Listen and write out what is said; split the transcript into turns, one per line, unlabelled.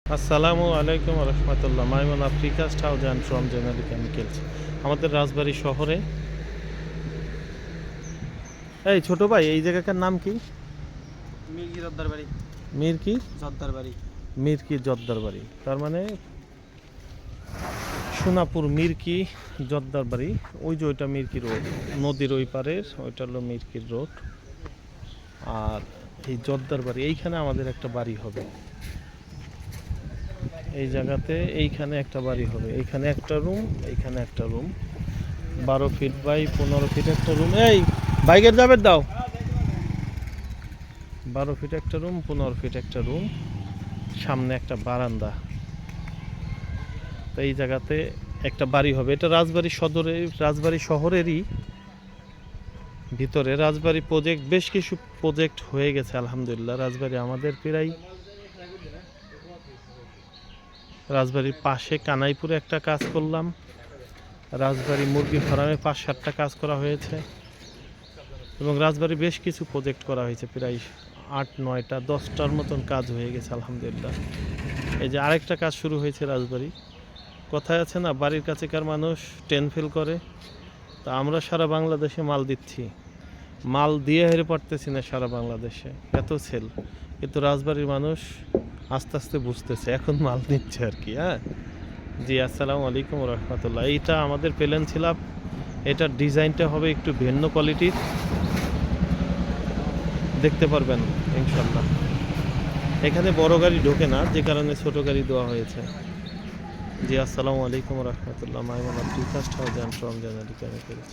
আসসালামু আলাইকুম রহমতুল্লাহ। Maimun Africast house and from general chemicals. আমাদের রাজবাড়ী শহরে। এই ছোট ভাই, এই জায়গাটার নাম কি?
মির্কি জর্দার বাড়ি।
মির কি
জর্দার বাড়ি।
মিরকি জর্দার বাড়ি, তার মানে সোনাপুর মিরকি জর্দার বাড়ি। ওই যে ওইটা মিরকি রোড, নদীর ওই পারের ওইটা হলো মিরকির রোড। আর এই জর্দার বাড়ি, এইখানে আমাদের একটা বাড়ি হবে। এই জায়গাতে এইখানে একটা বাড়ি হবে, এইখানে একটা রুম, এইখানে একটা রুম। 12 ফিট বাই 15 ফিট একটা রুম। এই বাইকের যাবে দাও। 12 ফিট একটা রুম, 15 ফিট একটা রুম, সামনে একটা বারান্দা। তো এই জায়গাতে একটা বাড়ি হবে। এটা রাজবাড়ী সদরে, রাজবাড়ী শহরেরই ভিতরে। রাজবাড়ী প্রজেক্ট, বেশ কিছু প্রজেক্ট হয়ে গেছে আলহামদুলিল্লাহ। রাজবাড়ী আমাদের প্রায়, রাজবাড়ির পাশে কানাইপুরে একটা কাজ করলাম। রাজবাড়ী মুরগি ফার্মে 5-7টা কাজ করা হয়েছে। এবং রাজবাড়ি বেশ কিছু প্রজেক্ট করা হয়েছে, প্রায় 8-9টা 10টার মতন কাজ হয়ে গেছে আলহামদুলিল্লাহ। এই যে আরেকটা কাজ শুরু হয়েছে রাজবাড়ি। কথায় আছে না, বাড়ির কাছেকার মানুষ টেন ফিল করে। তা আমরা সারা বাংলাদেশে মাল দিচ্ছি, মাল দিয়ে হেরে পারতেছি না সারা বাংলাদেশে, এত সেল। কিন্তু রাজবাড়ির মানুষ আস্তে আস্তে বুঝতেছে, এখন মাল নিচ্ছে আর কি। হ্যাঁ জি, আসসালামু আলাইকুম রহমতুল্লাহ। এইটা আমাদের প্ল্যান ছিল, এটার ডিজাইনটা হবে একটু ভিন্ন কোয়ালিটির, দেখতে পারবেন ইনশাল্লাহ। এখানে বড় গাড়ি ঢোকে না, যে কারণে ছোট গাড়ি দেওয়া হয়েছে। জি, আসসালামু আলাইকুম রহমতুল্লাহ। Maimun Africast house and from general chemicals.